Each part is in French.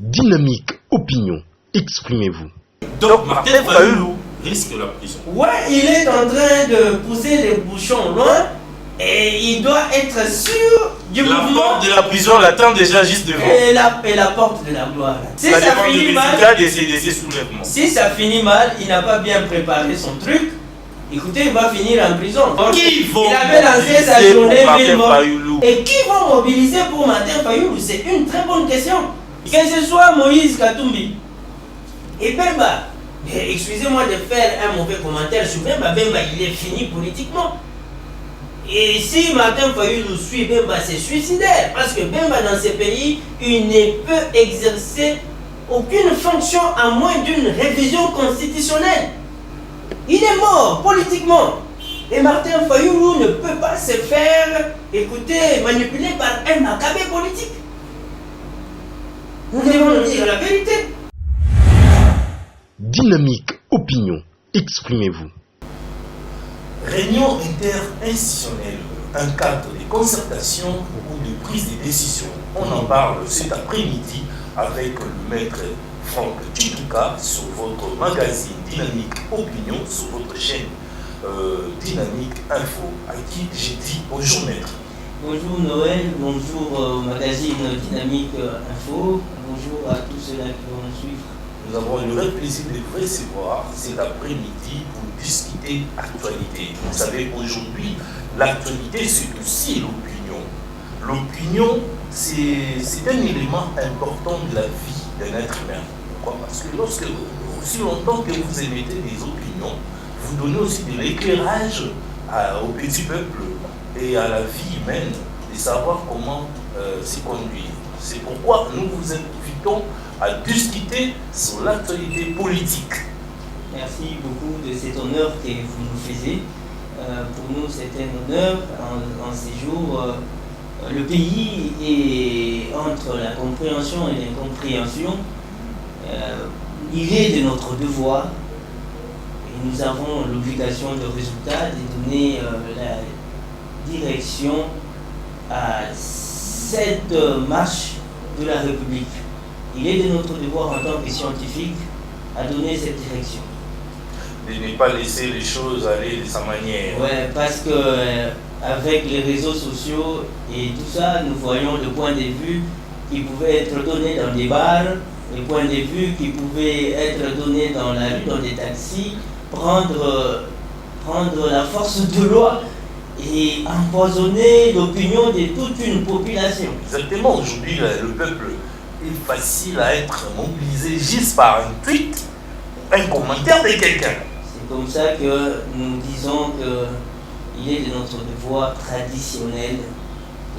Dynamique Opinion, exprimez-vous. Donc Martin Fayulu risque la prison. Ouais, il est en train de pousser les bouchons loin et il doit être sûr du La mouvement. porte de la prison l'attend déjà juste devant. Et la porte de la gloire. Si ça finit mal, de ces soulèvements. si ça finit mal, il n'a pas bien préparé son truc. Écoutez, il va finir en prison. Qui vont Il avait lancé sa mobiliser journée pour Martin vivant. Fayulu? Et qui vont mobiliser pour Martin Fayulu? C'est une très bonne question. Que ce soit Moïse Katumbi et Bemba, excusez-moi de faire un mauvais commentaire sur Bemba, Bemba il est fini politiquement. Et si Martin Fayulu suit Bemba, c'est suicidaire. Parce que Bemba dans ces pays, il ne peut exercer aucune fonction à moins d'une révision constitutionnelle. Il est mort politiquement. Et Martin Fayulu ne peut pas se faire, écoutez, manipuler par un macabé politique. Nous devons nous dire la vérité. Dynamique Opinion, exprimez-vous. Réunion interinstitutionnelle, un cadre de concertation ou de prise de décision. On en parle cet après-midi avec le maître Franck Chituka sur votre magazine Dynamique Opinion, sur votre chaîne Dynamique Info, à qui j'ai dit bonjour maître. Bonjour Noël, bonjour magazine Dynamique Info, bonjour à tous ceux-là qui vont nous suivre. Nous avons le vrai plaisir de vous recevoir cet après-midi pour discuter actualité. Vous savez, aujourd'hui, l'actualité, c'est aussi l'opinion. L'opinion, c'est un élément important de la vie d'un être humain. Pourquoi? Parce que lorsque, aussi longtemps que vous émettez des opinions, vous donnez aussi de l'éclairage au petit peuple et à la vie humaine de savoir comment s'y conduire. C'est pourquoi nous vous invitons à discuter sur l'actualité politique. Merci beaucoup de cet honneur que vous nous faisiez. Pour nous, c'est un honneur en ces jours. Le pays est entre la compréhension et l'incompréhension. Il est de notre devoir et nous avons l'obligation de résultat de donner la direction à cette marche de la République. Il est de notre devoir en tant que scientifique à donner cette direction. De ne pas laisser les choses aller de sa manière. Ouais, parce que avec les réseaux sociaux et tout ça, nous voyons le point de vue qui pouvait être donné dans des bars, le point de vue qui pouvait être donné dans la rue, dans des taxis, prendre la force de loi et empoisonner l'opinion de toute une population. Exactement, aujourd'hui, le peuple est facile à être mobilisé juste par un tweet, un commentaire de quelqu'un. C'est comme ça que nous disons qu'il est de notre devoir traditionnel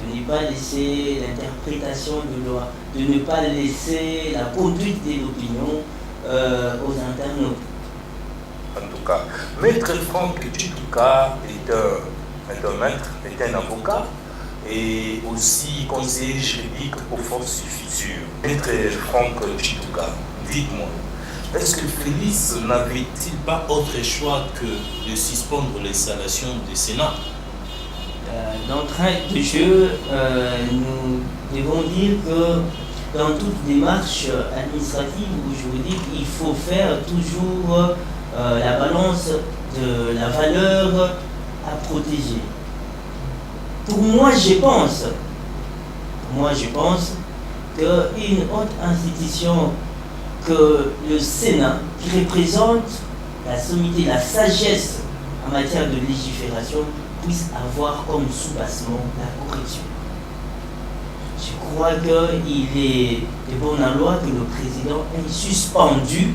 de ne pas laisser l'interprétation de loi, de ne pas laisser la conduite de l'opinion aux internautes. En tout cas, maître Franck Chituka est un maître, est un avocat et aussi conseiller juridique aux forces du futur. Maître Franck Chituka, dites-moi, est-ce que Félix n'avait-il pas autre choix que de suspendre l'installation du Sénat? D'entrée de jeu, nous devons dire que dans toute démarche administrative ou juridique, il faut faire toujours la balance de la valeur à protéger. Pour moi, je pense qu'une haute institution que le Sénat, qui représente la sommité, la sagesse en matière de légifération, puisse avoir comme sous-bassement la correction. Je crois qu'il est de bonne loi que le président ait suspendu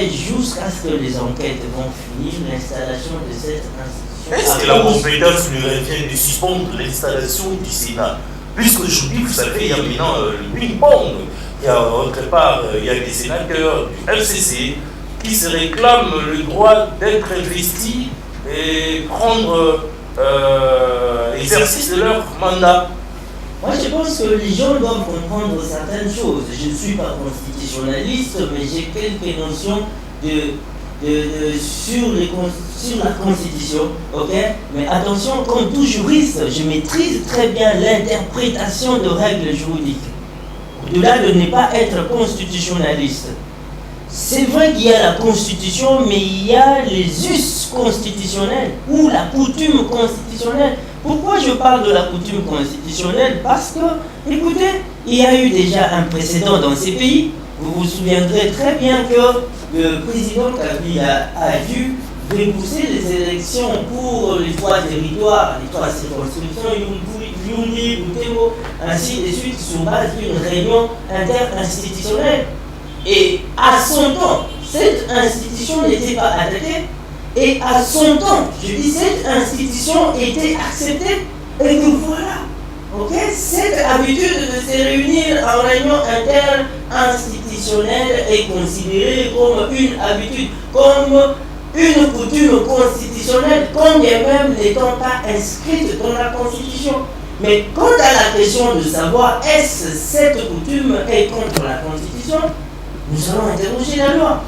jusqu'à ce que les enquêtes vont finir l'installation de cette institution. Est-ce que la compétence lui revient de suspendre l'installation du Sénat? Puisqu'aujourd'hui, vous savez, il y a maintenant le ping-pong. Il y a autre part, il y a des sénateurs du FCC qui se réclament le droit d'être investis et prendre l'exercice de leur mandat. Moi, je pense que les gens doivent comprendre certaines choses. Je ne suis pas constitutionnaliste, mais j'ai quelques notions sur la Constitution, ok? Mais attention, comme tout juriste, je maîtrise très bien l'interprétation de règles juridiques. au-delà de ne pas être constitutionnaliste. C'est vrai qu'il y a la constitution, mais il y a les us constitutionnels ou la coutume constitutionnelle. Pourquoi je parle de la coutume constitutionnelle? Parce que, écoutez, il y a eu déjà un précédent dans ces pays. Vous vous souviendrez très bien que le président Kabila a dû repousser les élections pour les 3 territoires, les 3 circonscriptions, Yumbi, Butembo, ainsi de suite, sur base d'une réunion interinstitutionnelle. Et à son temps, cette institution n'était pas attaquée. Et à son temps, je dis, cette institution était acceptée. Et que voilà, ok, cette habitude de se réunir en réunion interinstitutionnelle est considérée comme une habitude, comme une coutume constitutionnelle, quand bien même n'étant pas inscrite dans la Constitution. Mais quant à la question de savoir est-ce cette coutume est contre la Constitution, nous allons interroger la loi.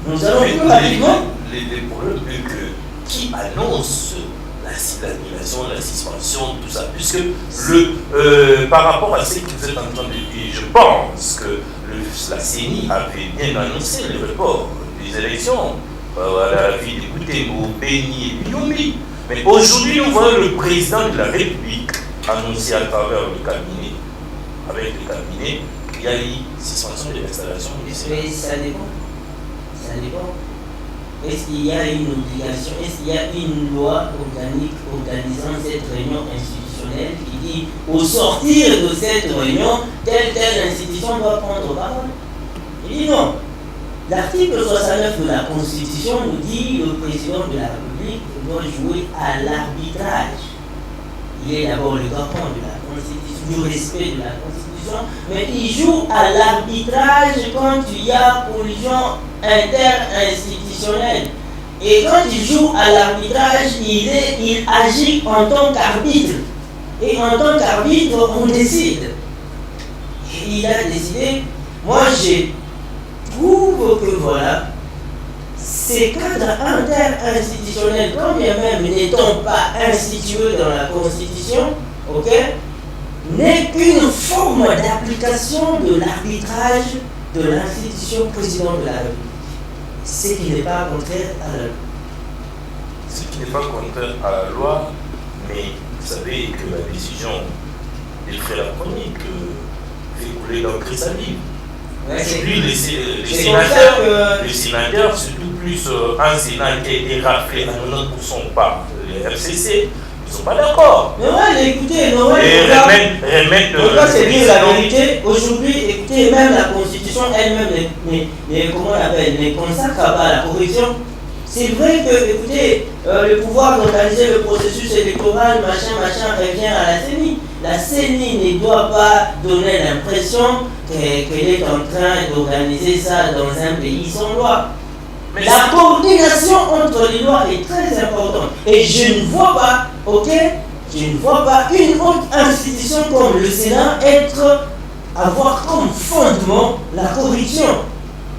Nous allons plus rapidement. Les problèmes est que qui annonce l'annulation, la suspension, tout ça, puisque par rapport à ce que vous êtes en train de dire, je pense que la CENI avait bien annoncé le report des élections à la ville de Butembo, Beni et Yumbi. Mais aujourd'hui, nous voyons le président de la République annoncer à travers le cabinet, avec le cabinet, qu'il y a eu suspension de l'installation du Sénat. Mais ça dépend. Ça dépend. Est-ce qu'il y a une obligation, est-ce qu'il y a une loi organique organisant cette réunion institutionnelle qui dit au sortir de cette réunion, telle institution doit prendre parole? Il dit non. L'article 69 de la Constitution nous dit que le président de la République doit jouer à l'arbitrage. Il est d'abord le garant de la Constitution, du respect de la Constitution, mais il joue à l'arbitrage quand il y a collision interinstitutionnelle. Et quand il joue à l'arbitrage, il agit en tant qu'arbitre. Et en tant qu'arbitre, on décide. Et il a décidé, moi je trouve que voilà, ces cadres interinstitutionnels, quand bien même n'étant pas institués dans la Constitution, ok, n'est qu'une forme d'application de l'arbitrage de l'institution président de la République. Ce qui n'est pas contraire à la loi. Ce qui n'est pas contraire à la loi, mais vous savez que la décision des frères chroniques fait couler leur chrysalide. Aujourd'hui, les sénateurs, surtout plus un Sénat qui a été raflé à 90% par les RCC, ils ne sont pas d'accord. Mais ouais, écoutez, c'est bien la vérité. Aujourd'hui, écoutez, même la Constitution elle-même comment on appelle, ne consacre pas la corruption. C'est vrai que, écoutez, le pouvoir d'organiser le processus électoral, machin, revient à la CENI. La CENI ne doit pas donner l'impression qu'elle est en train d'organiser ça dans un pays sans loi. Mais la coordination entre les lois est très importante. Et je ne vois pas, ok, une autre institution comme le Sénat avoir comme fondement la corruption.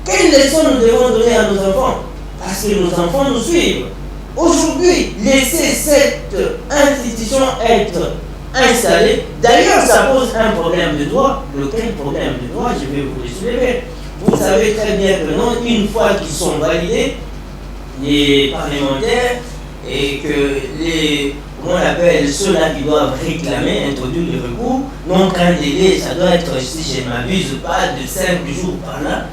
Quelle leçon nous devons donner à nos enfants? Parce que nos enfants nous suivent. Aujourd'hui, laisser cette institution être installée, d'ailleurs ça pose un problème de droit. Lequel problème de droit? Je vais vous le soulever. Vous savez très bien que non, une fois qu'ils sont validés, les parlementaires, et que comment on appelle ceux-là qui doivent réclamer, introduire le recours, n'ont qu'un délai, ça doit être, si je ne m'abuse pas, de 5 jours par là.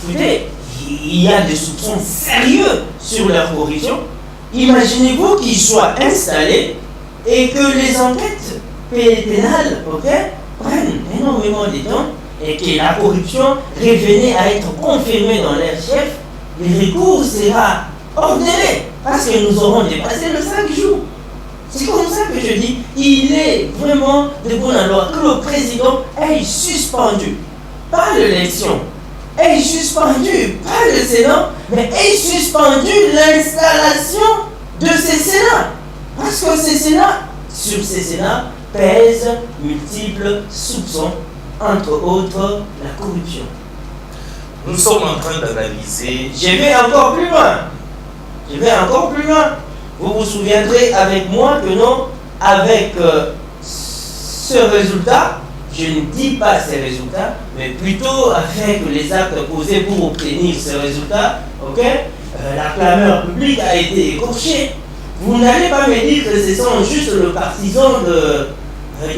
Écoutez, il y a des soupçons sérieux sur leur corruption. Imaginez-vous qu'ils soient installés et que les enquêtes pénales, prennent énormément de temps et que la corruption revenait à être confirmée dans leur chef, le recours sera ordonné parce que nous aurons dépassé le 5 jours. C'est comme ça que je dis, il est vraiment de bonne loi que le président ait suspendu, pas l'élection, ait suspendu, pas le Sénat, mais ait suspendu l'installation de ces Sénats. Parce que ces Sénats, sur ces Sénats, pèsent multiples soupçons, entre autres la corruption. Nous sommes en train d'analyser. Je vais encore plus loin. Vous vous souviendrez avec moi que non, avec ce résultat, je ne dis pas ces résultats, mais plutôt avec les actes posés pour obtenir ces résultats, ok, la clameur publique a été écorchée. Vous n'allez pas me dire que ce sont juste le partisan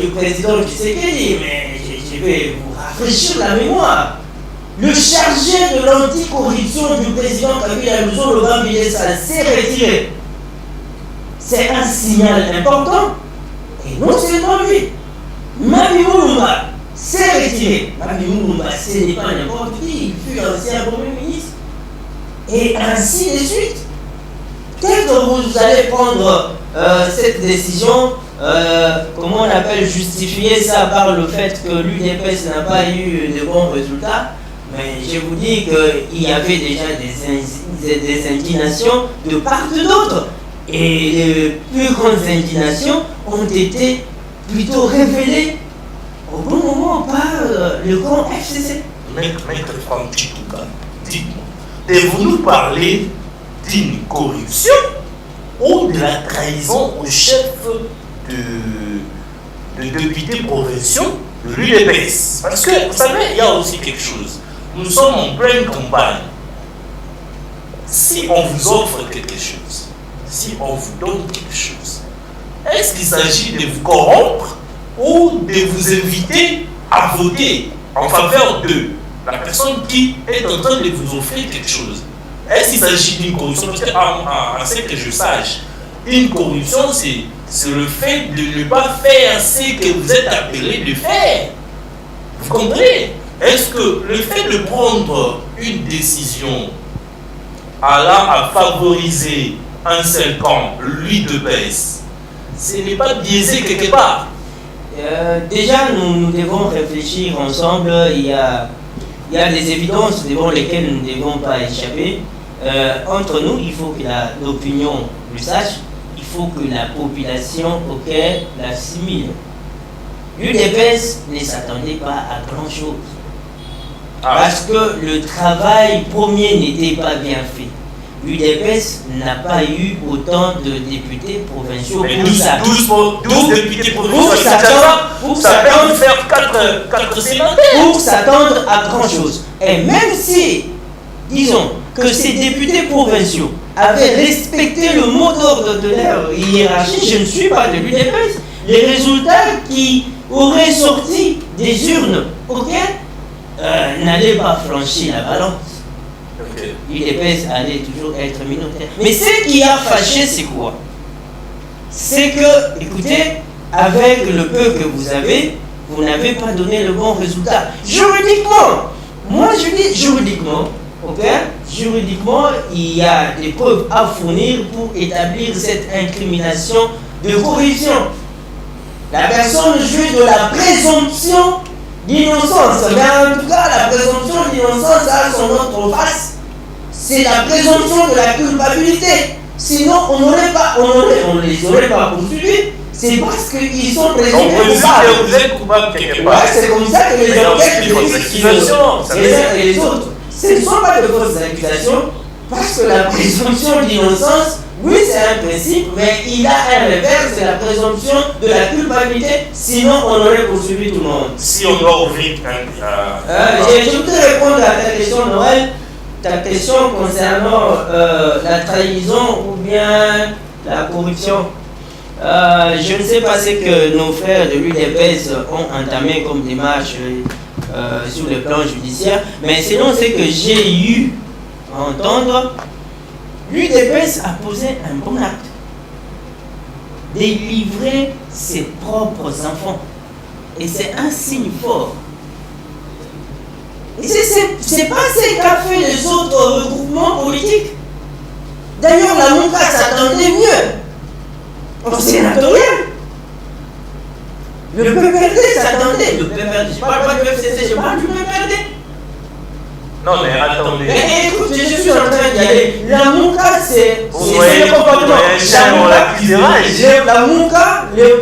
du président Tshisekedi, mais je vais vous rafraîchir la mémoire. Le chargé de l'anticorruption du président Kabila Luzo, le grand Bilessa, s'est retiré. C'est un signal important. Et non seulement lui, Mami Moulumba s'est retiré. Mami Moulumba, ce n'est pas n'importe qui, il fut ancien Premier ministre. Et ainsi de suite. Peut-être que vous allez prendre cette décision, comment on appelle, justifier ça par le fait que l'UDPS n'a pas eu de bons résultats. Mais je vous dis qu'il y avait déjà des inclinations de part et d'autre. Et les plus grandes inclinations ont été plutôt révélées au bon moment par le grand FCC. Maître Franck Chitouka, dites-moi, devons-nous parler d'une corruption ou de la trahison au chef de députés provinciaux de l'UDPS? Parce que, vous savez, il y a aussi quelque chose. Nous sommes en pleine campagne. Si on vous offre quelque chose, si on vous donne quelque chose, est-ce qu'il s'agit de vous corrompre ou de vous inviter à voter en faveur de la personne qui est en train de vous offrir quelque chose? Est-ce qu'il s'agit d'une corruption? Parce que, à ce que je sache, une corruption, c'est le fait de ne pas faire ce que vous êtes appelé de faire. Vous comprenez? Est-ce que le fait de prendre une décision allant à favoriser un seul camp, l'UDPS, ce n'est pas biaisé quelque part? Déjà, nous devons réfléchir ensemble. Il y a des évidences devant lesquelles nous ne devons pas échapper. Entre nous, il faut que l'opinion le sache, il faut que la population l'assimile. L'UDPS ne s'attendait pas à grand-chose. Parce que le travail premier n'était pas bien fait. L'UDPS n'a pas eu autant de députés provinciaux pour 12 députés provinciaux, pour s'attendre à grand chose. Et même si, disons, que ces députés provinciaux avaient respecté le mot d'ordre de leur hiérarchie, je ne suis pas de l'UDPS, les résultats qui auraient sorti des urnes, n'allaient pas franchir la balance. L'UDPS allait toujours être minoritaire. Mais ce qui a fâché, c'est quoi? C'est que, écoutez, avec le peu que vous avez, vous n'avez pas donné le bon résultat. Juridiquement, moi je dis juridiquement, juridiquement, il y a des preuves à fournir pour établir cette incrimination de corruption. La personne jouit de la présomption d'innocence. Mais en tout cas, la présomption d'innocence a son autre face. C'est la présomption de la culpabilité. Sinon, on ne les aurait pas poursuivis. C'est parce qu'ils sont présumés coupables. Vous êtes coupable quelque part. C'est comme ça que les enquêtes les uns et les autres. Ce ne sont pas de fausses accusations, parce que la présomption d'innocence, oui, c'est un principe, mais il a un revers, c'est la présomption de la culpabilité, sinon on aurait poursuivi tout le monde. Si on doit ouvrir je voudrais répondre à ta question, Noël, ta question concernant la trahison ou bien la corruption. Je ne sais pas ce que nos frères de l'UDPS ont entamé comme démarche sur le plan judiciaire, mais selon ce que j'ai eu à entendre, l'UDPS a posé un bon acte. Délivrer ses propres enfants. Et c'est un signe fort. Et c'est pas ce qu'a fait les autres regroupements politiques. D'ailleurs, la MONCA s'attendait mieux au sénatorial. Le PPRD s'attendait. Le PPRD, je parle pas du FCC, je parle du PPRD. Non, mais attendez. Mais écoute, je suis en train d'y aller. La MONCA, c'est le comportement.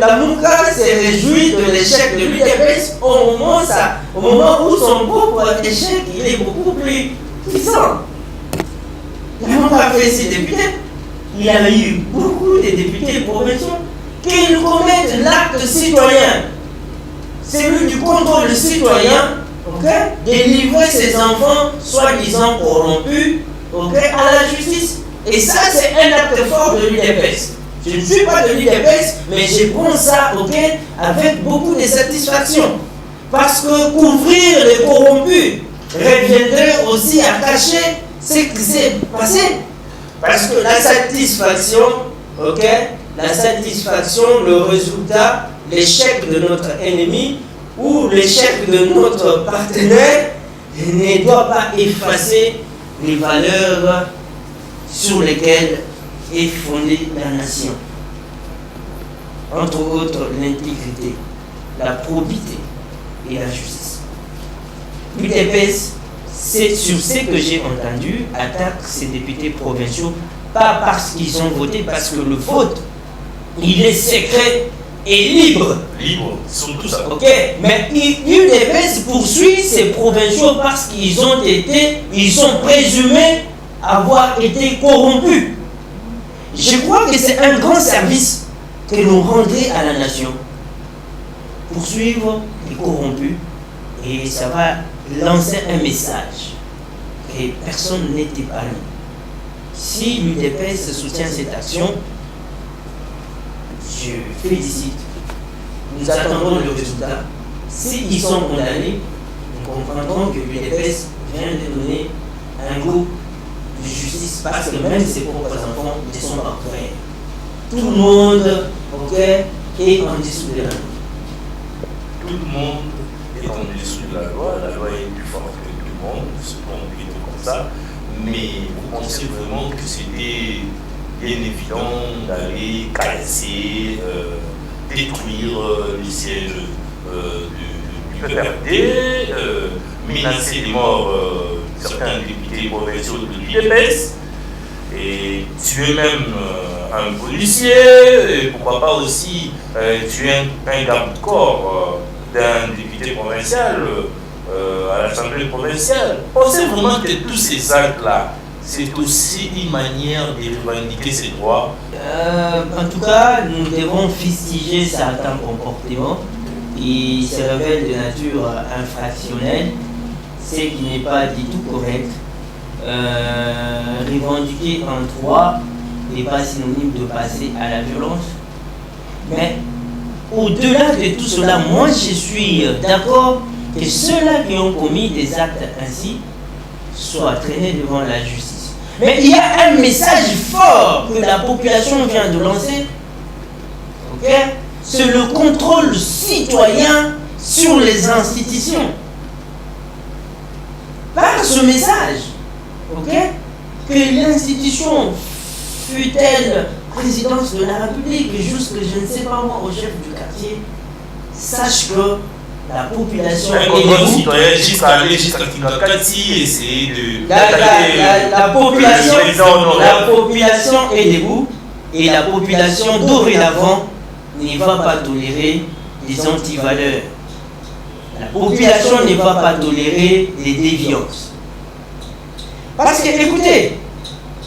La MONCA s'est réjouie de l'échec de l'UDPS au moment où son propre échec il est beaucoup plus puissant. La MONCA a fait ses députés. Il y a eu beaucoup de députés provinciaux qui commettent l'acte citoyen. celui du contrôle citoyen, de livrer ses enfants, soi-disant corrompus, à la justice. Et ça, c'est un acte fort de l'UDPS. Je ne suis pas de l'UDPS, mais je prends ça avec beaucoup de satisfaction. Parce que couvrir les corrompus reviendrait aussi à cacher ce qui s'est passé. Parce que la satisfaction, le résultat, l'échec de notre ennemi ou l'échec de notre partenaire ne doit pas effacer les valeurs sur lesquelles est fondée la nation. Entre autres, l'intégrité, la probité et la justice. L'UDPS, c'est sur ce que j'ai entendu, attaque ces députés provinciaux, pas parce qu'ils ont voté, parce que le vote, il est secret et libre. Libre, surtout ça. Mais l'UDPS poursuit ces provinciaux parce qu'ils sont présumés avoir été corrompus. Je crois que c'est un grand service que l'on rendrait à la nation. Poursuivre les corrompus, et ça va lancer un message que personne n'est épargné. Si l'UDPS soutient cette action, je félicite. Nous attendons le résultat. S'ils sont condamnés, nous comprendrons que l'UDPS vient de donner un goût de justice, parce que même ses propres enfants ne sont pas prêts. Tout le monde est en dessous de la loi. Tout le monde est en dessous de la loi est plus forte que tout le monde, ce qu'on peut dire comme ça, mais vous pensez vraiment que c'était bien évident d'aller casser, détruire les sièges du PPRD, menacer de mort certains députés provinciaux de l'UDPS, et tuer même un policier, et pourquoi pas aussi tuer un garde-corps d'un député provincial à l'Assemblée provinciale. Pensez vraiment que tous ces actes-là, c'est aussi une manière de revendiquer ses droits? En tout cas, nous devons fustiger certains comportements qui se révèlent de nature infractionnelle, ce qui n'est pas du tout correct. Revendiquer un droit n'est pas synonyme de passer à la violence. Mais au-delà de tout cela, moi je suis d'accord que ceux-là qui ont commis des actes ainsi soient traînés devant la justice. Mais il y a un message fort que la population vient de lancer. C'est le contrôle citoyen sur les institutions. Par ce message, que l'institution, fût-elle présidence de la République, jusque je ne sais pas moi au chef du quartier, sache que la population est debout. Jusqu'à Kingakati, essayer de... La population est debout, et la population dorénavant ne va pas tolérer les antivaleurs. La population ne va pas tolérer les déviances. Parce que, écoutez,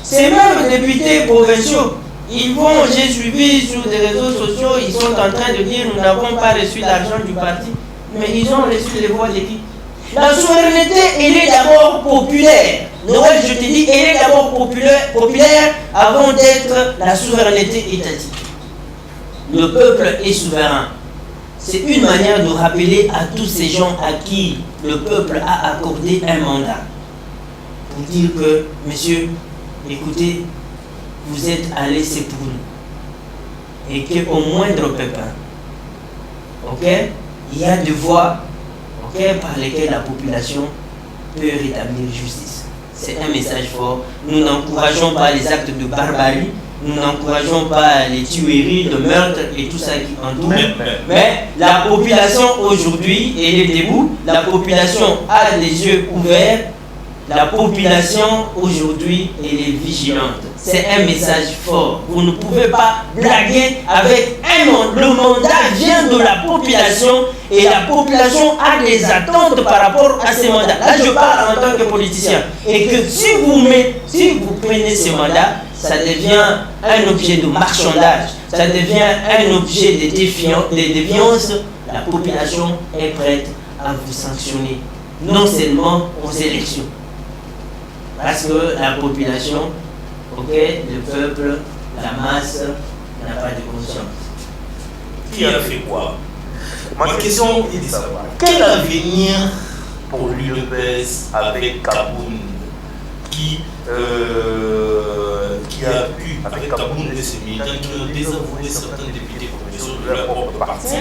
ces mêmes députés provinciaux, j'ai suivi sur les réseaux sociaux, ils sont en train de dire nous n'avons pas reçu l'argent du parti, mais ils ont reçu les voix de qui? La souveraineté, elle est d'abord populaire. Noël, je te dis, elle est d'abord populaire avant d'être la souveraineté étatique. Le peuple est souverain. C'est une manière de rappeler à tous ces gens à qui le peuple a accordé un mandat. Pour dire que, monsieur, écoutez, vous êtes à laisser pour nous. Et qu'au moindre pépin, il y a des voies par lesquelles la population peut rétablir justice. C'est un message fort. Nous n'encourageons pas les actes de barbarie, nous n'encourageons pas les tueries, le meurtre et tout ça qui entoure. Mais la population aujourd'hui, elle est debout, la population a les yeux ouverts. La population aujourd'hui, elle est vigilante. C'est un message fort. Vous ne pouvez pas blaguer avec un mandat. Le mandat vient de la population et la population a des attentes par rapport à ces mandats. Là, je parle en tant que politicien. Et que si vous prenez ces mandats, ça devient un objet de marchandage, ça devient un objet de défiance, la population est prête à vous sanctionner, non seulement aux élections. Parce que la population, le peuple, la masse n'a pas de conscience. Qui a fait quoi? Ma question est de savoir quel avenir pour l'UDPS avec Kaboun qui a pu, avec Kaboun et ses militants, qui ont désavoué certains députés provinciaux de leur propre parti.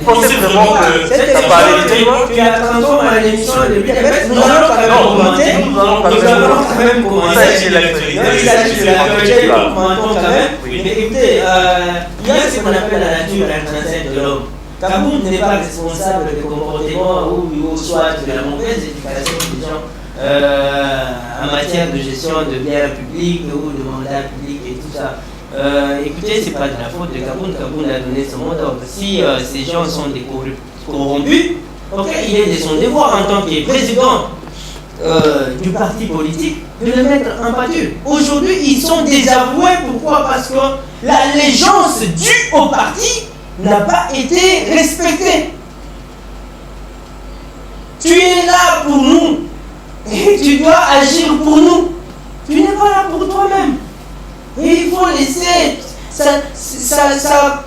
Vous pensez vraiment que ça va aller? Tu as transformé à l'émission de l'UDPS. Nous allons quand même commencer. C'est l'actualité. Nous commentons quand même. Mais écoutez, il y a ce qu'on appelle la nature intrinsèque de l'homme. Kaboun n'est pas responsable des comportements ou soit de la mauvaise éducation des gens en matière de gestion de biens publics ou de mandats publics et tout ça. Écoutez, c'est pas de la faute de Kaboun. Kaboun a donné son mot d'ordre. Si ces gens sont des corrompus, il est de son devoir en tant que président du parti politique de le mettre en pâture. Aujourd'hui, ils sont désavoués. Pourquoi? Parce que l'allégeance due au parti n'a pas été respectée. Tu es là pour nous et tu dois agir pour nous. Tu n'es pas là pour toi-même. Et il faut laisser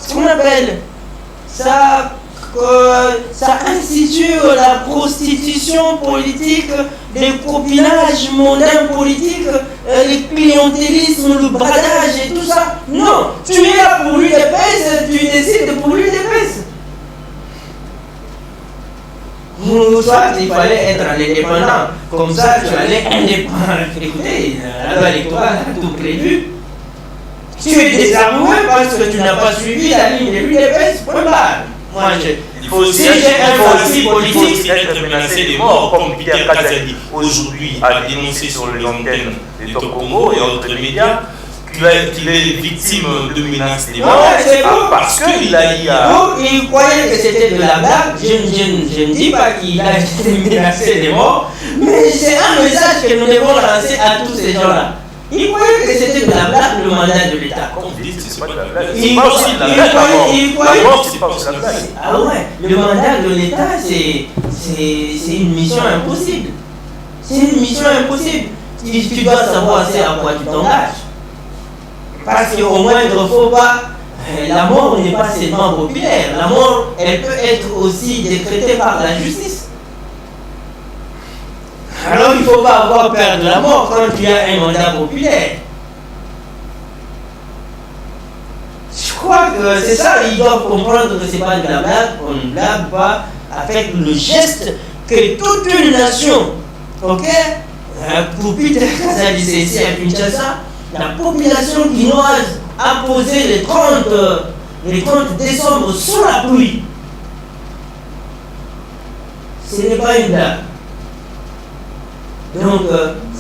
comment on appelle ça institue la prostitution politique, les copinages mondains politiques, le clientélisme, le bradage et tout ça. Non, tu es là pour l'UDPS, tu décides pour l'UDPS. Soit il fallait être un indépendant, comme ça tu allais indépendant. Écoutez, la loi électorale a tout prévu. Tu es désavoué parce que tu n'as pas suivi la ligne de l'UDPS, point barre. Moi, il faut aussi être menacé de mort, comme Pierre Kazadi aujourd'hui a dénoncé sur les antennes de Top Congo et autres médias qu'il est victime de menaces de mort. Parce qu'il a dit il croyait que c'était de la blague. Je ne dis pas qu'il a été menacé de mort, mais c'est un message que nous devons lancer à tous ces gens-là. Il croyait que c'était de la blague, le mandat de l'État. Comme vous dites, c'est pas de la blague. C'est pas aussi de la blague, la mort, c'est pas aussi de la blague. Ah ouais, le mandat de l'État, c'est une mission impossible. C'est une mission impossible. Tu dois savoir c'est à quoi tu t'engages. Parce qu'au moindre faux pas, la mort n'est pas seulement populaire. La mort, elle peut être aussi décrétée par la justice. Alors il ne faut pas avoir peur de la mort quand tu as un mandat populaire. Je crois que c'est ça, ils doivent comprendre que ce n'est pas de la blague, on ne blague pas avec le geste que toute une nation, pour Peter Kazadi, c'est ici à Kinshasa, la population guinoise a posé les 30 décembre sous la pluie. Ce n'est pas une blague. Donc,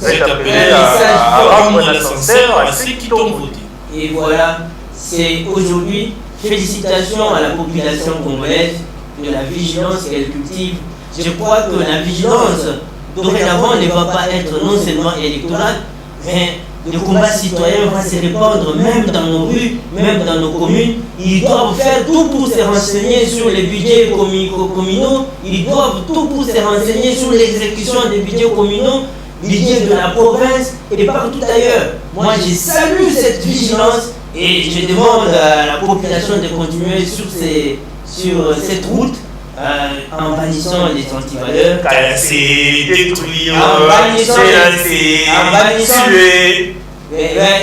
c'est appelé à rendre l'ascenseur à ceux qui t'ont voté. Et voilà, c'est aujourd'hui, félicitations à la population congolaise de la vigilance qu'elle cultive. Je crois que la vigilance, dorénavant, ne va pas être non seulement électorale, mais le combat citoyen va se répandre même dans nos rues, même dans nos communes. Ils doivent faire tout pour se renseigner sur les budgets communaux. Ils doivent tout pour se renseigner sur l'exécution des budgets communaux, budgets de la province et partout ailleurs. Moi, je salue cette vigilance et je demande à la population de continuer sur cette route en bannissant les antivaleurs. Casser, détruire, tuer.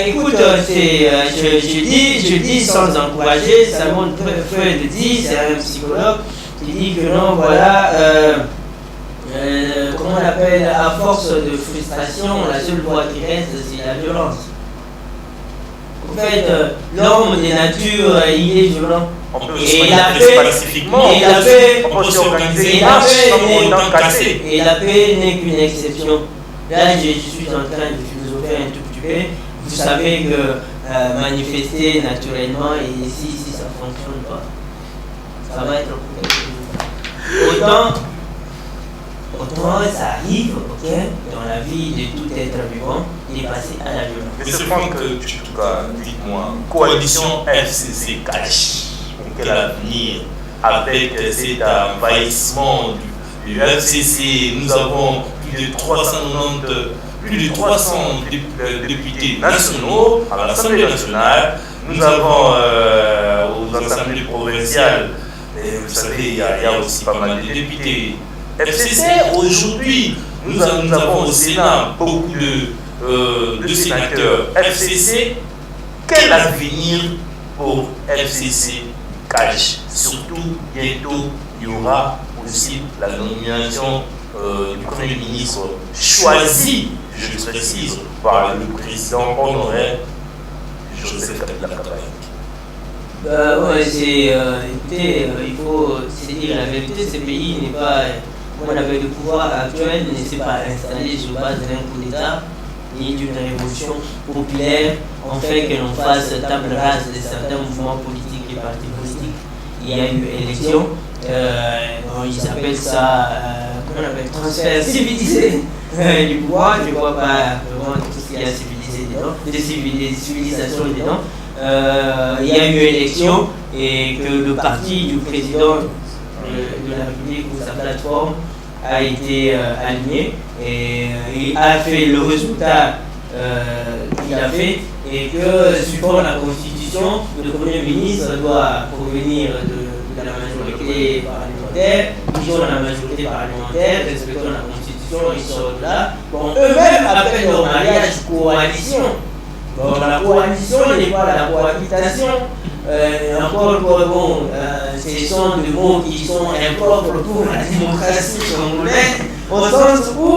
Écoute, je dis sans encourager, Simon Freud dit, c'est un psychologue qui dit que non, voilà, comment on appelle, à force de frustration, la seule voie qui reste, c'est la violence. En fait, l'homme de nature, il est violent. On peut se manifester pacifiquement, on peut s'organiser une marche sans autant casser. Et la paix n'est qu'une exception. Là, je suis en train de philosopher un tout petit peu. Vous savez que manifester naturellement, et si ça ne fonctionne pas, ça va être autant Autant ça arrive, ok, dans la vie de tout être vivant, de passer à la violence. Monsieur Franck, en tout cas, dites-moi, coalition FCC cache quel avenir avec cet envahissement du FCC? Nous avons plus de 300 députés nationaux à l'Assemblée nationale. Nous avons aux assemblées provinciales, et vous savez, il y a aussi pas mal de députés FCC. Aujourd'hui, nous avons au Sénat beaucoup de sénateurs FCC. Quel avenir pour FCC cache? Surtout, bientôt, il y aura aussi la nomination du Premier ministre choisi, je précise, par le président honoraire Joseph Kabila Kabange. Ouais, écoutez, il faut se dire la vérité, ce pays n'est pas, comme on avait le pouvoir actuel, ne s'est pas installé sur base d'un coup d'État ni d'une révolution populaire, en fait que l'on fasse table rase de certains mouvements politiques et partis politiques. Il y a eu élection, ils appellent ça, comment on appelle, transfert civilisé du pouvoir. Je ne vois pas vraiment tout ce qu'il y a civilisé dedans, des civilisations dedans. Il y a eu élection et que le parti du président de la République ou sa plateforme a été aligné et a fait le résultat qu'il a fait, et que suivant la Constitution, le Premier ministre doit provenir de la majorité parlementaire. Ils ont la majorité parlementaire, respectant la Constitution, ils sortent là. Bon, eux-mêmes appellent leur mariage coalition. Bon, la coalition n'est pas la cohabitation. Encore bon, ce sont des mots qui sont impropres pour la démocratie congolaise, au sens où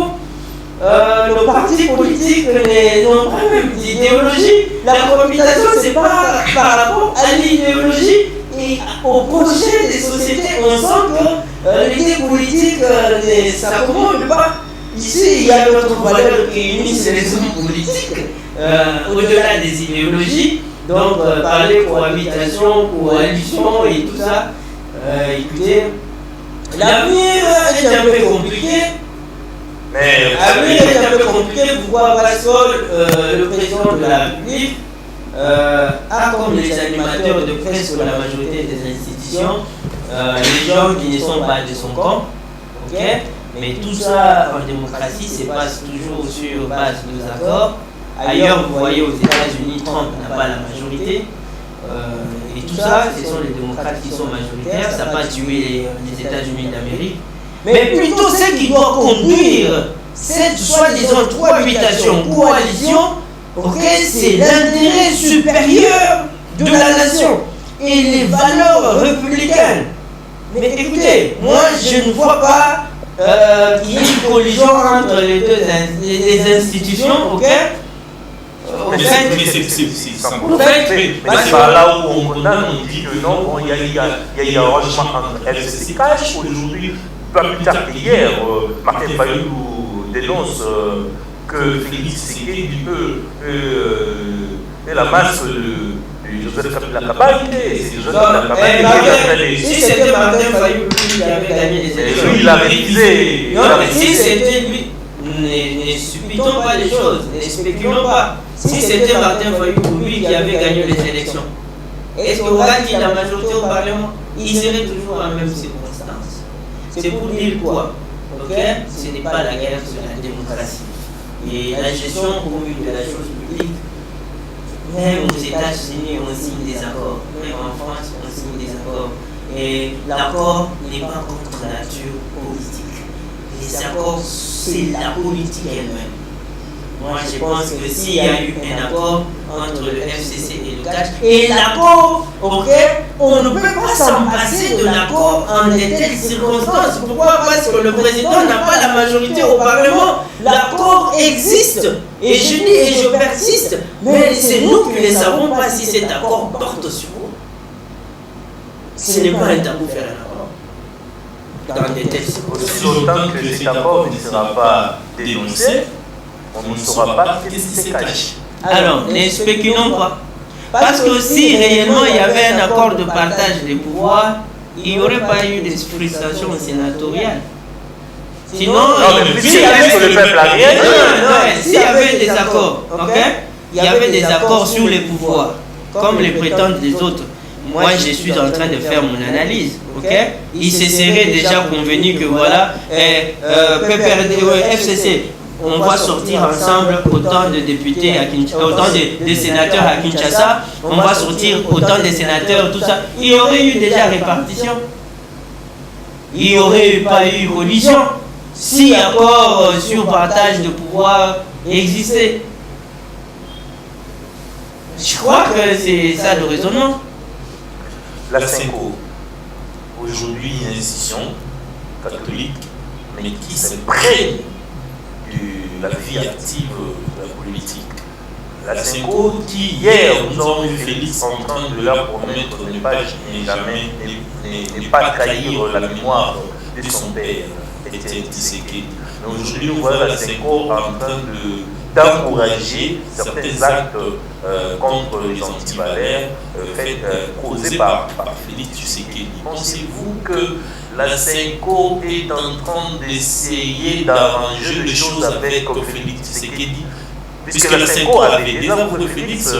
nos partis politiques n'ont pas même d'idéologie. La cohabitation, c'est pas par rapport à l'idéologie et au projet des sociétés. On sent que l'idée politique ne s'accommode pas. Ici, il y a d'autres valeurs qui unissent les hommes politiques, au-delà des idéologies. Donc, parler cohabitation, coalition et tout ça, écoutez, l'avenir est un peu compliqué. L'avenir est un peu compliqué. Pourquoi? Parce que le président de la République a, comme les animateurs de presse ou la majorité des institutions, les gens qui ne sont pas de son camp, ok? Mais tout ça en démocratie se passe toujours sur base de accords. Ailleurs, vous voyez, aux États-Unis, Trump n'a pas la majorité. Et tout ça, ce sont les démocrates qui sont majoritaires. Ça n'a pas tué les États-Unis d'Amérique. Mais plutôt, ce qui doit conduire cette soi-disant cohabitation, coalition, okay, c'est l'intérêt supérieur de la nation et les valeurs républicaines. Mais écoutez, moi, je ne vois pas qu'il y ait une collision entre les institutions, ok? Mais c'est pas là où on condamne, on dit que non, il y a un rangement entre FCC cache. Aujourd'hui, pas plus tard qu'hier, Martin Fayulu dénonce que Félix Tshisekedi est la masse de Joseph Kabila Kabange. Si c'était Martin Fayulu qui avait gagné les élections, il a révisé. Non, mais si c'était lui, ne supputons pas les choses, ne spéculons pas. Si c'était Martin Fayulu lui qui avait gagné les élections, est-ce qu'aura-t-il la majorité au Parlement? Il serait toujours en même circonstance. C'est pour dire quoi? Ok? Ce n'est pas la guerre sur la démocratie. Et la gestion commune de la chose publique, même aux États-Unis, on signe des accords. Même en France, on signe des accords. Et l'accord n'est pas contre la nature politique. Les accords, c'est la politique elle-même. Moi, je pense que s'il y a eu un accord entre le FCC et le CAC, et l'accord, ok, on ne peut pas s'en passer de l'accord en de telles circonstances. Pourquoi? Parce que le président n'a pas la majorité au Parlement. L'accord existe, et je dis et je persiste, mais c'est nous qui ne savons pas si cet accord porte sur nous. Ce n'est pas un tabou faire un accord dans de telles circonstances. Aussi longtemps que cet accord ne sera pas dénoncé, on ne saura pas qu'est-ce qui se cache. Alors, ne spéculons pas. Parce que si réellement il y avait un accord de partage des pouvoirs, il n'y aurait pas eu de frustration sénatoriale. Sinon, s'il y avait le peuple a rien. S'il y avait des accords, ok? Il y avait des accords sur les pouvoirs, comme les prétendent les autres. Moi, je suis en train de faire mon analyse, ok? Il se serait déjà convenu que voilà, PPRD, FCC, on va sortir ensemble autant de députés, autant de sénateurs à Kinshasa, on va sortir autant de sénateurs, tout ça. Il y aurait eu déjà répartition. Il n'y aurait pas eu collision si accord sur partage de pouvoir existait. Je crois que c'est ça le raisonnement. La Cinco, aujourd'hui une institution catholique, mais qui s'imprègne de la vie active de la politique. La Cinco qui, hier, nous avons vu Félix en train de leur promettre ne pas trahir la mémoire de son père, Étienne Tshisekedi. Mais aujourd'hui, nous voyons la Cinco en train d'encourager certains actes contre les antivaleurs causés par Félix Tshisekedi. Pensez-vous que la Cinco est en train d'essayer d'arranger les choses avec Félix Tshisekedi? Puisque la Cinco avait déjà avoué Félix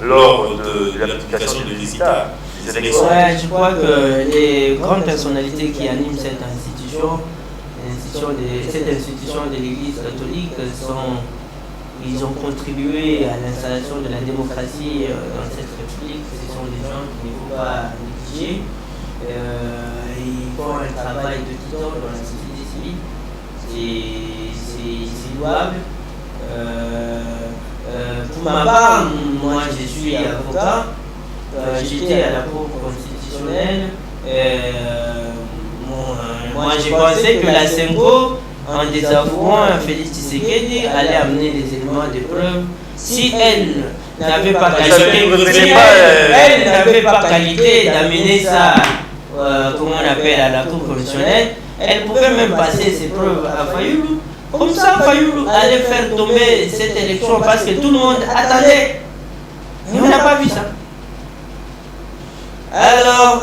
lors de l'application des résultats des élections. Ouais, je crois que les grandes personnalités qui animent cette institution de l'Église catholique, ils ont contribué à l'installation de la démocratie dans cette république. Ce sont des gens qu'il ne faut pas négliger. Ils font un travail de titan dans la société civile. C'est louable. Pour ma part, moi je suis avocat, j'étais à la Cour constitutionnelle. Moi j'ai pensé que la Cinco, en désavouant Félix Tshisekedi, allait amener des éléments de preuve. Si elle n'avait pas qualité d'amener ça, comment on appelle, à la Cour constitutionnelle, elle pouvait même passer ses preuves à Fayoulou. Comme ça, Fayoulou allait faire tomber cette élection parce que tout le monde attendait. Et on n'a pas vu ça. Alors,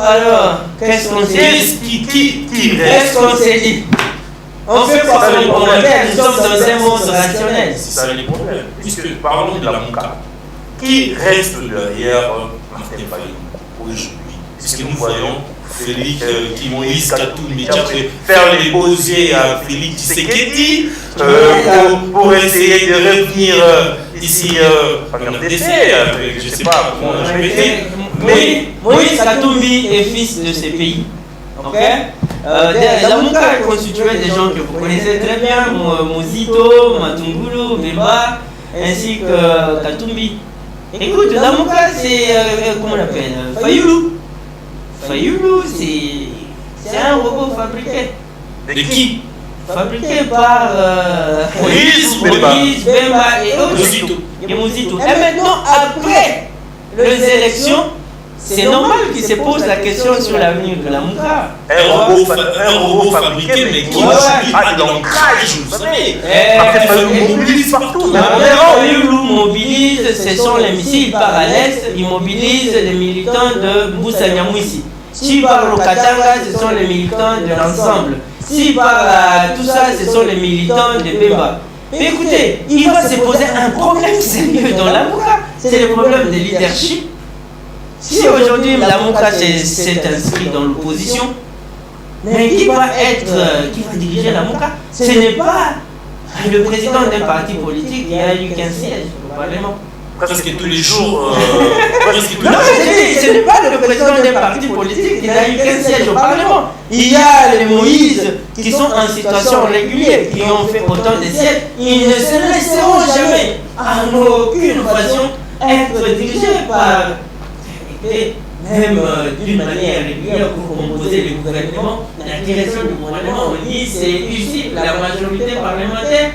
qu'est-ce qu'on s'est dit? Qu'est-ce qu'on s'est dit? On fait quoi sur les problèmes? Nous sommes dans un monde rationnel. C'est ça les problèmes. Puisque parlons de la Mouka. Qui reste derrière Martin Fayoulou aujourd'hui? Puisque nous voyons Félix Moïse Katumbi faire les beaux-yeux à Félix Tshisekedi pour essayer de revenir ici en RDC, je ne sais pas comment on répéter. Mais Moïse Katumbi est fils de ces pays. Ok? La Mouka est constituée des gens que vous connaissez très bien, Mozito, Matungulu, Bemba, ainsi que Katumbi. Écoute, la Mouka c'est, comment on appelle, Fayoulou. Fayoulou, c'est un robot fabriqué. De qui? Fabriqué par Moïse, Bemba et autres. Et Mozito. Et maintenant, après les élections, c'est normal qu'il se pose la question sur l'avenir de la Mouka. Un robot fabriqué, mais qui a de l'ancrage, vous savez. Après, Fayoulou mobilise partout. Fayoulou mobilise, ce sont les missiles par à l'est, ils mobilisent les militants de Moussa Nyamouissi. Si par le Katanga, ce sont les militants de l'ensemble. Si par tout ça, ce sont les militants de Bemba. Mais écoutez, il va se poser un problème sérieux dans la Mouka. C'est le problème de leadership. Si aujourd'hui la Mouka s'est inscrite dans l'opposition, mais qui va diriger la Mouka? Ce n'est pas le président d'un parti politique qui a eu qu'un siège au Parlement. Presque tous les jours. Non, ce n'est pas le président d'un parti politique qui n'a eu qu'un siège au Parlement. Il y a les Moïse qui sont en situation régulière, qui ont fait autant de sièges. Ils ne se laisseront jamais, en aucune façon, être dirigés par, même d'une manière régulière pour composer le gouvernement. La direction du gouvernement, on dit c'est ici la majorité parlementaire.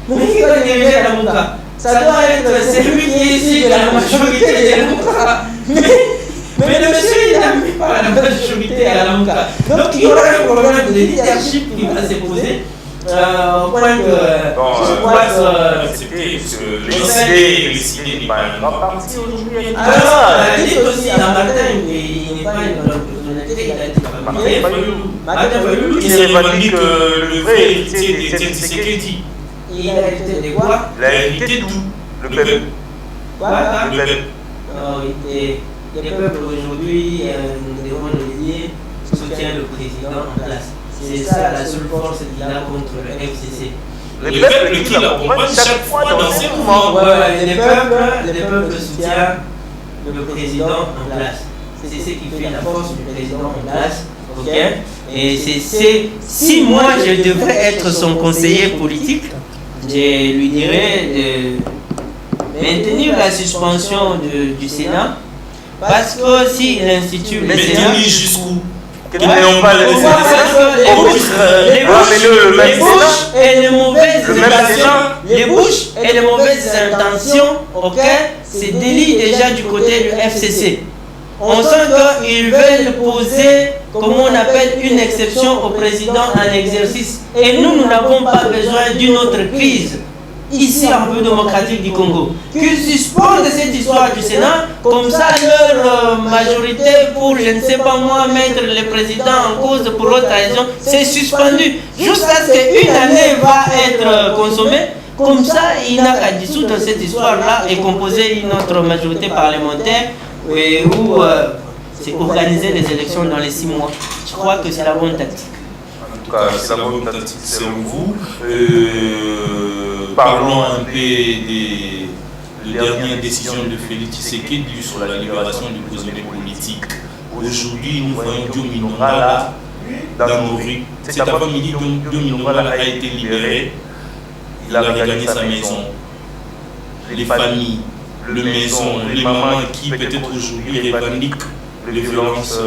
Mais qui va diriger la Mouka? Ça doit être celui qui est ici de la majorité de la Mouka. Mais le monsieur, il n'a mis pas la majorité à la Mouka. Donc il y aura un problème de leadership qui va se poser. Au point que accepter, parce que les n'est pas un grand parti aujourd'hui. Alors, dites aussi à Martin qu'il n'est pas une grande personnalité, il a été Il revendique le vrai héritier d'Étienne Tshisekedi. Il a hérité de quoi? Il a hérité de tout. Le peuple. Quoi? Le peuple. Les peuples aujourd'hui, nous devons le dire, soutiennent le président en place. C'est ça la seule force qu'il a contre le FCC. Le peuple qui l'accompagne chaque fois dans ses mouvements. Les peuples soutiennent le président en place. C'est ce qui fait la force du président en place. Okay? Et si moi je devrais être son conseiller politique, je lui dirais de maintenir la suspension du Sénat, parce que si l'institut le Sénat... Mais jusqu'où? Les bouches et les mauvaises intentions, ok, c'est délit déjà du côté du FCC. On sent qu'ils veulent poser, comment on appelle, une exception au président en exercice. Et nous n'avons pas besoin d'une autre crise ici en République démocratique du Congo. Qu'ils suspendent cette histoire du Sénat, comme ça leur majorité pour, je ne sais pas moi, mettre le président en cause pour autre raison, c'est suspendu. Jusqu'à ce qu'une année va être consommée, comme ça il n'a qu'à dissoudre cette histoire-là et composer une autre majorité parlementaire ou c'est organiser les élections dans les 6 mois. Je crois que c'est la bonne tactique. En tout cas, c'est la bonne tactique selon vous. Parlons un peu des dernières décisions de Félix Tshisekedi sur la libération du prisonnier politique. Aujourd'hui, nous voyons Diomi Ndongala dans nos rues. Cet après-midi, Diomi Ndongala a été libéré. Il a regagné sa maison. Les familles, les mamans qui peut-être aujourd'hui revendiquent les violences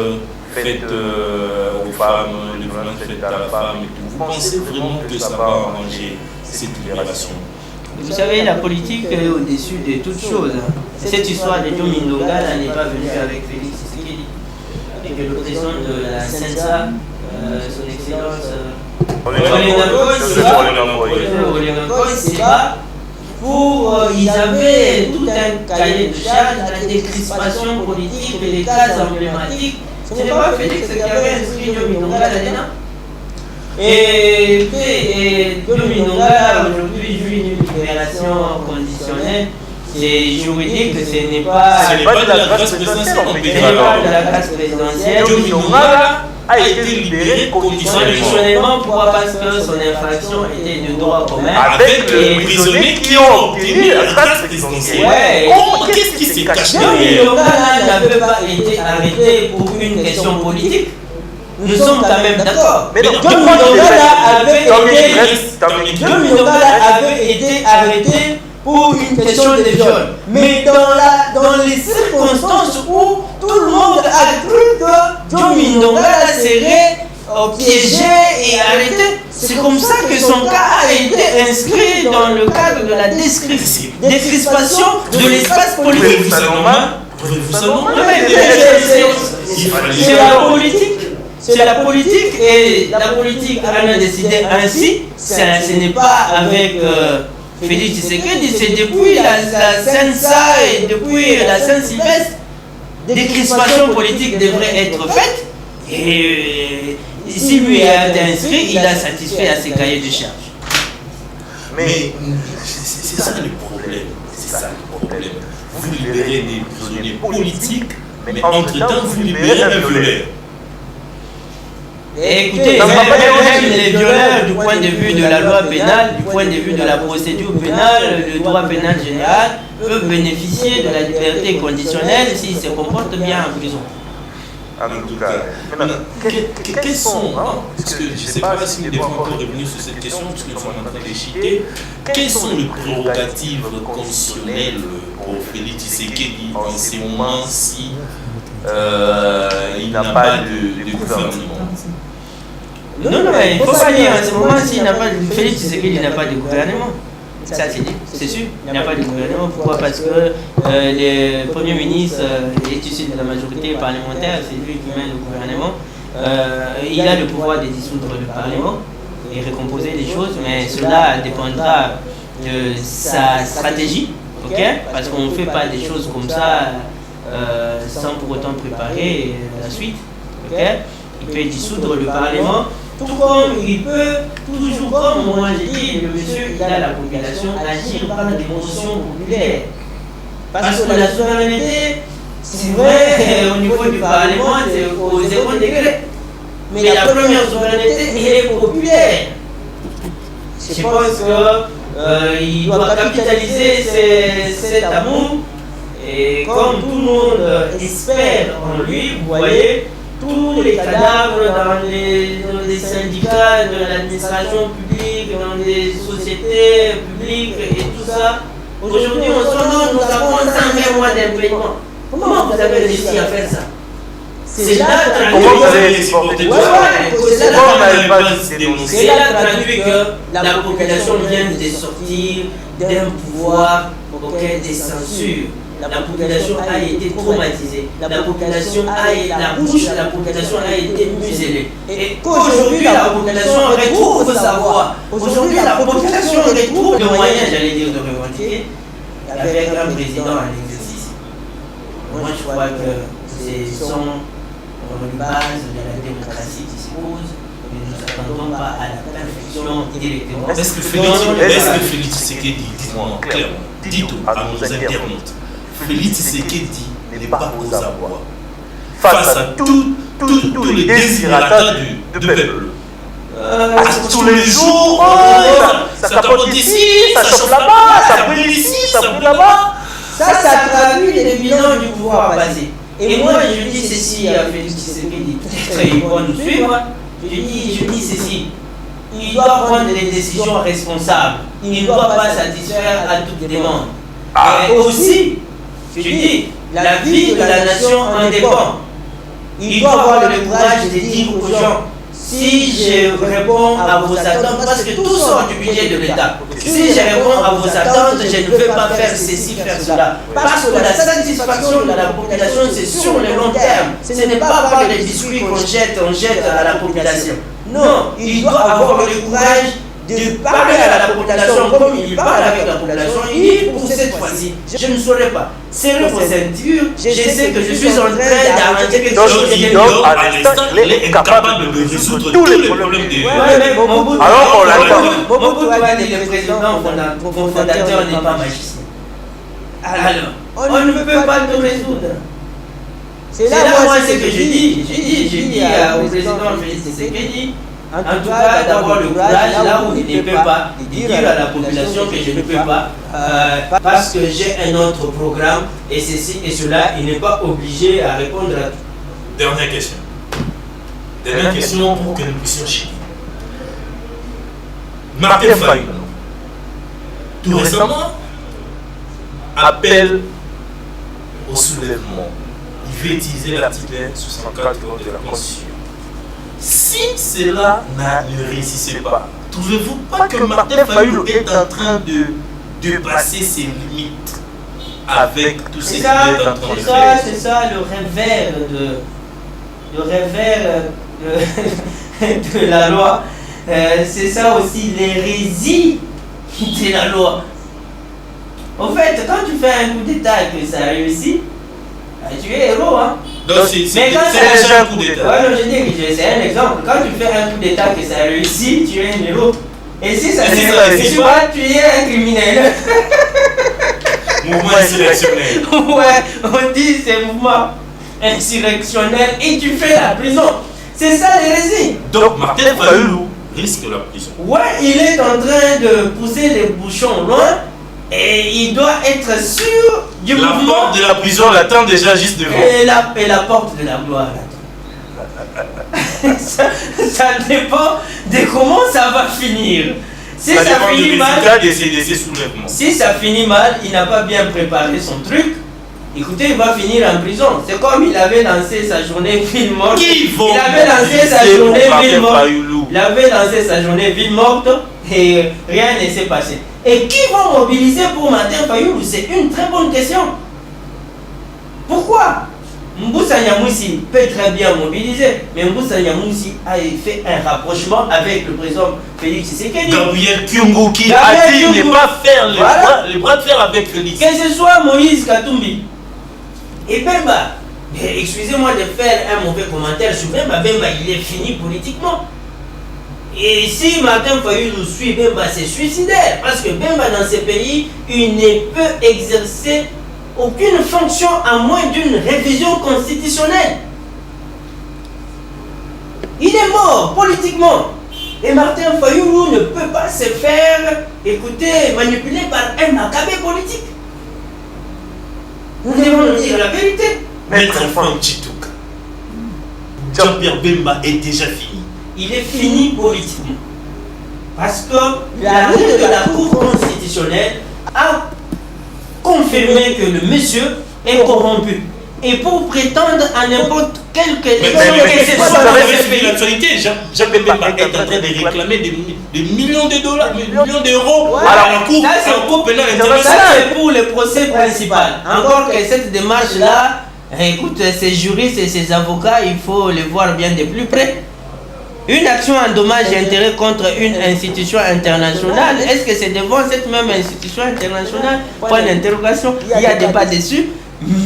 faites aux femmes, les violences faites à la femme et tout. Vous pensez vraiment que ça va arranger cette libération? Vous savez, la politique est au-dessus de toute chose. Cette histoire de Diomi Ndongala n'est pas venue avec Félix Tshisekedi. Avec le président de la CENSA, son excellence c'est pas pour. Ils avaient tout un cahier de charges, la décrispation politique et les cas emblématiques. Ce n'est pas Félix qui avait inscrit Diomi Ndongala là-dedans. Et Diomi Ndongala aujourd'hui joue une libération conditionnelle. C'est juridique, ce n'est pas de la grâce présidentielle. Diomi Ndongala a été libéré conditionnellement. Pourquoi? Parce que son infraction était de droit commun. Avec les prisonniers qui ont obtenu la grâce présidentielle. Ouais. Qu'est-ce qui s'est caché Diomi Ndongala n'avait pas été arrêté pour une question politique. Nous sommes quand même d'accord. Mais Diomi Ndongala avait été arrêté pour une question de viol. Mais dans les circonstances où tout le monde a cru que Diomi Ndongala serait piégé et arrêté, c'est comme ça que son cas a été inscrit dans le cadre de la décrispation de l'espace politique. C'est la politique et la politique a décidé ainsi. Ce n'est pas avec Félix Tshisekedi, c'est depuis la CENSA et depuis la Saint-Sylvestre. Des crispations politiques devraient être faites et si lui a été inscrit, il a satisfait à ses cahiers de charges. Mais c'est ça le problème. C'est ça le problème. Vous libérez des prisonniers politiques, mais entre-temps vous libérez un violeur. Écoutez, même les violeurs du point de vue de la loi pénale, du point de vue de la procédure pénale, le droit pénal général, peuvent bénéficier de la liberté conditionnelle s'ils se comportent bien en prison. En tout cas, quels sont, parce que je ne sais pas si nous devons encore revenir sur cette question, parce que nous sommes en train de citer, quelles sont les prérogatives constitutionnelles pour Félix Tshisekedi en ces moments si il n'a pas de gouvernement? Non, il ne faut pas dire en ce moment s'il n'a pas de Félix Tshisekedi n'a pas de gouvernement. Ça c'est sûr, il n'y a pas de gouvernement. Pourquoi? Parce que le Premier ministre est issu de la majorité parlementaire, c'est lui qui mène le gouvernement. Il a le pouvoir de dissoudre le Parlement et recomposer les choses, mais cela dépendra de sa stratégie, ok? Parce qu'on ne fait pas des choses comme ça sans pour autant préparer la suite. Okay? il peut dissoudre le Parlement, tout comme il peut, toujours comme moi j'ai dit, le monsieur, il a la population, agir par des motions populaires. Parce que la souveraineté, c'est vrai, au niveau du Parlement, c'est au second degré. Mais la première souveraineté, elle est populaire. Je pense qu'il doit capitaliser cet amour. Et comme tout le monde espère en lui, vous voyez, tous les cadavres dans les syndicats de l'administration publique, dans les sociétés publiques et tout ça. Aujourd'hui, on se demande, nous avons 120 mois d'impayement. Comment vous avez réussi à faire ça? C'est là Comment vous avez supporté tout ça? C'est là traduit que la population vient de sortir d'un pouvoir auquel des censures. La population a été traumatisée. La population la bouche de la population a été muselée. Et aujourd'hui, la population retrouve sa voix. Aujourd'hui, la population retrouve le moyen, j'allais dire, de revendiquer avec un président en exercice. Moi, je crois que ce sont une base de la démocratie qui se pose. Mais nous n'attendons pas à la perfection directement. Est-ce que Félix Tshisekedi, dites-moi clairement, dites à nos internautes, Félix Tshisekedi n'est pas aux abois face à tous les désirata du peuple. Tous les jours, ça tapote ici, ça chauffe là-bas, ça brûle ici, ça brûle là-bas. Ça traduit les bilans du pouvoir passé. Et moi, je dis ceci à Félix Tshisekedi, peut-être il va nous suivre. Je dis ceci. Il doit prendre des décisions responsables. Il ne doit pas satisfaire à toutes les demandes. Et aussi, je dis, la vie de la nation en dépend. Il doit avoir le courage de dire aux gens, si je réponds à vos attentes, parce que tout sort du budget de l'État, si je réponds à vos attentes, je ne vais pas faire ceci, faire cela. Parce que la satisfaction de la population, c'est sur le long terme. Ce n'est pas par les biscuits qu'on jette à la population. Non, il doit avoir le courage de parler à la population comme il parle avec la population. Et pour cette fois-ci, je ne saurais pas. Serrer vos ceintures, je sais que je suis en train d'arranger quelque chose. Il est incapable de résoudre tous les problèmes des... Alors on l'attend. Mobutu Wade, le président fondateur, n'est pas magicien. Alors, on ne peut pas tout résoudre. C'est là moi ce que je dis. Je dis au président Félix Tshisekedi, en tout cas, d'avoir le courage là où il ne peut pas, de dire à la population que je ne peux pas, parce que j'ai un autre programme et ceci et cela, il n'est pas obligé à répondre à tout. Dernière question. Dernière question pour que nous puissions chier. Martin Fayulu, tout récemment, appelle au soulèvement. Il veut utiliser l'article 64 de la Constitution. Si cela ne réussissait pas, trouvez-vous pas que Martin Fayulu est en train de passer ses limites avec tout ce qu'il est en train de faire? C'est ça le revers de la loi. C'est ça aussi l'hérésie de la loi. En fait, quand tu fais un coup d'État et que ça réussit, tu es héros, hein. Donc c'est déjà un coup d'État. Ouais, non, je dis que c'est un exemple. Quand tu fais un coup d'État que ça réussit, tu es un héros. Et si ça ne réussit pas, tu es un criminel. Mouvement insurrectionnel. Ouais, on dit c'est mouvement insurrectionnel et tu fais la prison. C'est ça l'hérésie. Donc Martin Fayulu risque la prison. Ouais, il est en train de pousser les bouchons loin et il doit être sûr du mouvement. La porte de la prison l'attend déjà juste devant. Et la porte de la gloire l'attend. ça dépend de comment ça va finir. Si ça finit mal, si ça finit mal, il n'a pas bien préparé son truc. Écoutez, il va finir en prison. C'est comme il avait lancé sa journée ville morte. Il avait lancé sa journée ville morte. Il avait lancé sa journée ville morte et rien ne s'est passé. Et qui vont mobiliser pour Martin Fayulu? C'est une très bonne question. Pourquoi? Mboussa Nyamwisi peut très bien mobiliser, mais Mboussa Nyamwisi a fait un rapprochement avec le président Félix Tshisekedi. Gabriel Kyungu qui a dit ne pas faire les bras de fer avec Félix. Que ce soit Moïse Katumbi et Bemba, excusez-moi de faire un mauvais commentaire sur Bemba. Bemba, il est fini politiquement. Et si Martin Fayulu suit Bemba, c'est suicidaire. Parce que Bemba, dans ce pays, il ne peut exercer aucune fonction à moins d'une révision constitutionnelle. Il est mort politiquement. Et Martin Fayulu ne peut pas se faire, écoutez, manipuler par un macabé politique. Nous devons nous dire la vérité. Maître Franck Chitouka, Jean-Pierre Bemba est déjà fini. Il est fini politiquement. Parce que l'arrêt de la Cour constitutionnelle a confirmé que le monsieur est corrompu. Et pour prétendre à n'importe quelle question que ce soit dans ce pays, l'actualité, Jean-Pierre Bemba est en train de réclamer des millions de dollars, des millions d'euros à la Cour pénale internationale. Ça, c'est pour le procès principal. Encore que cette démarche-là, écoute, ces juristes et ces avocats, il faut les voir bien de plus près. Une action en dommage et intérêt contre une institution internationale, est-ce que c'est devant cette même institution internationale? Point d'interrogation, il y a débat dessus.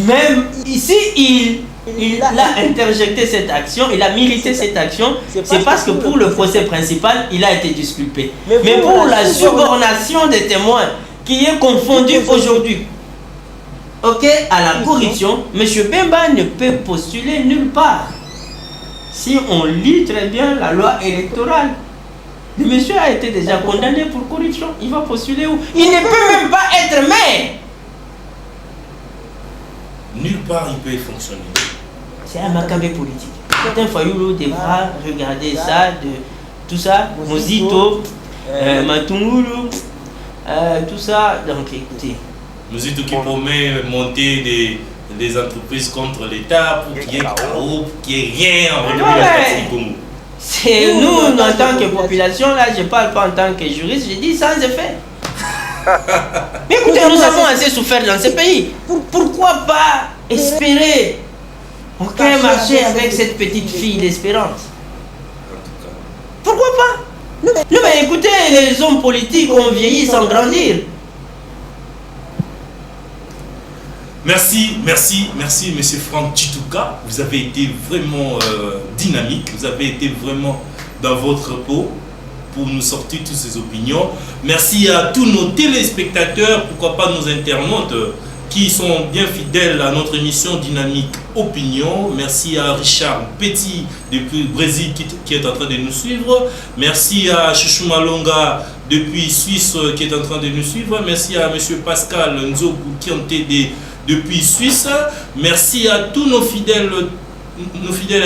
Même ici, il a interjecté cette action, il a milité cette action, c'est parce que pour le procès principal, il a été disculpé. Mais pour la subornation des témoins, qui est confondue aujourd'hui, ok, à la corruption, M. Bemba ne peut postuler nulle part. Si on lit très bien la loi électorale, le monsieur a été déjà condamné pour corruption. Il va postuler où? Il ne peut même pas être maire. Nulle part il peut fonctionner. C'est un macabé politique. Martin Fayulu devra regarder ça, tout ça, Mozito, Matungulu, tout ça. Donc écoutez. Mozito qui promet monter des entreprises contre l'État pour qu'il y ait chaos, pour qu'il n'y ait rien en République du Congo. C'est nous, en tant que population, là, je ne parle pas en tant que juriste, je dis sans effet. Mais écoutez, nous avons assez souffert dans ce pays. Pourquoi pas espérer aucun marché avec cette petite fille d'espérance? Pourquoi pas? Non mais écoutez, les hommes politiques ont vieilli sans grandir. Merci, monsieur Franck Chitouka. Vous avez été vraiment dynamique, vous avez été vraiment dans votre peau pour nous sortir toutes ces opinions. Merci à tous nos téléspectateurs, pourquoi pas nos internautes qui sont bien fidèles à notre émission Dynamique Opinion. Merci à Richard Petit depuis le Brésil qui est en train de nous suivre. Merci à Chouchou Malonga depuis Suisse qui est en train de nous suivre. Merci à monsieur Pascal Nzogu qui ont aidé depuis Suisse. Merci à tous nos fidèles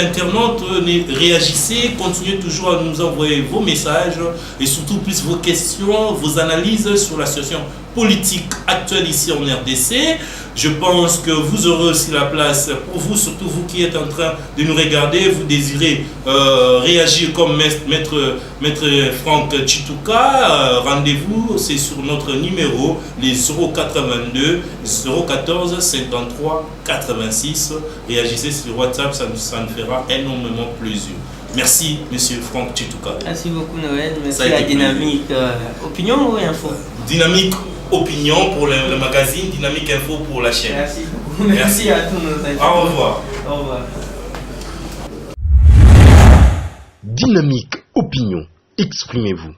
internautes, réagissez, continuez toujours à nous envoyer vos messages et surtout plus vos questions, vos analyses sur la situation politique actuelle ici en RDC. Je pense que vous aurez aussi la place pour vous, surtout vous qui êtes en train de nous regarder, vous désirez réagir comme maître Franck Chitouka. Rendez-vous, c'est sur notre numéro, les 082 014 53 86. Réagissez sur WhatsApp, ça nous fera énormément plaisir. Merci, monsieur Franck Chitouka. Merci beaucoup, Noël. Merci à Dynamique Opinion ou Info? Dynamique Opinion pour le magazine, Dynamique Info pour la chaîne. Merci beaucoup. Merci à tous nos invités. Au revoir. Au revoir. Dynamique Opinion, exprimez-vous.